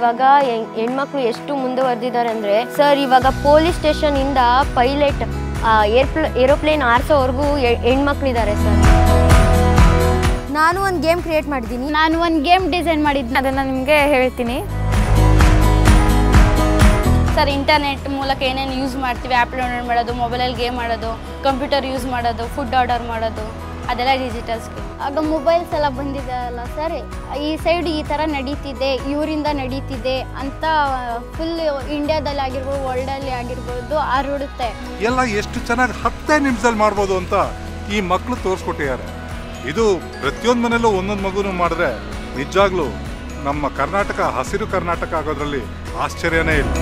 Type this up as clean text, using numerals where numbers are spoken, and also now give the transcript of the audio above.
ಇವಾಗ ಹೆಣ್ಮಕ್ಳು ಎಷ್ಟು ಮುಂದುವರೆದಿದ್ದಾರೆ ಅಂದರೆ ಸರ್, ಇವಾಗ ಪೊಲೀಸ್ ಸ್ಟೇಷನ್ ಇಂದ ಪೈಲಟ್ ಏರೋಪ್ಲೇನ್ ಆರಿಸೋವರೆಗೂ ಹೆಣ್ಮಕ್ಳಿದ್ದಾರೆ ಸರ್. ನಾನು ಒಂದು ಗೇಮ್ ಕ್ರಿಯೇಟ್ ಮಾಡಿದ್ದೀನಿ. ನಾನು ಒಂದು ಗೇಮ್ ಡಿಸೈನ್ ಮಾಡಿದ್ದೀನಿ, ಅದನ್ನು ನಿಮಗೆ ಹೇಳ್ತೀನಿ. ಸರ್, ಇಂಟರ್ನೆಟ್ ಮೂಲಕ ಏನೇನು ಯೂಸ್ ಮಾಡ್ತೀವಿ, ಆ್ಯಪ್ ಡೌನ್ಲೋಡ್ ಮಾಡೋದು, ಮೊಬೈಲಲ್ಲಿ ಗೇಮ್ ಆಡೋದು, ಕಂಪ್ಯೂಟರ್ ಯೂಸ್ ಮಾಡೋದು, ಫುಡ್ ಆರ್ಡರ್ ಮಾಡೋದು, ಅದೆಲ್ಲ ಡಿಜಿಟಲ್ ಸ್ಕಿಲ್. ಆಗ ಮೊಬೈಲ್ಸ್ ಎಲ್ಲ ಬಂದಿದೆ ಅಲ್ಲ ಸರ್, ಈ ಸೈಡ್ ಈ ಥರ ನಡೀತಿದೆ, ಇವರಿಂದ ನಡೀತಿದೆ ಅಂತ ಫುಲ್ ಇಂಡಿಯಾದಲ್ಲಿ ಆಗಿರ್ಬೋದು, ವರ್ಲ್ಡಲ್ಲಿ ಆಗಿರ್ಬೋದು ಹರಡುತ್ತೆ. ಎಲ್ಲ ಎಷ್ಟು ಚೆನ್ನಾಗಿ 10 ನಿಮಿಷದಲ್ಲಿ ಮಾಡ್ಬೋದು ಅಂತ ಈ ಮಕ್ಕಳು ತೋರಿಸ್ಕೊಟ್ಟಿದ್ದಾರೆ. ಇದು ಪ್ರತಿಯೊಂದು ಮನೆಯಲ್ಲೂ ಒಂದೊಂದು ಮಗುನು ಮಾಡಿದ್ರೆ ನಿಜವಾಗ್ಲೂ ನಮ್ಮ ಕರ್ನಾಟಕ ಹಸಿರು ಕರ್ನಾಟಕ ಆಗೋದ್ರಲ್ಲಿ ಆಶ್ಚರ್ಯನೇ ಇಲ್ಲ.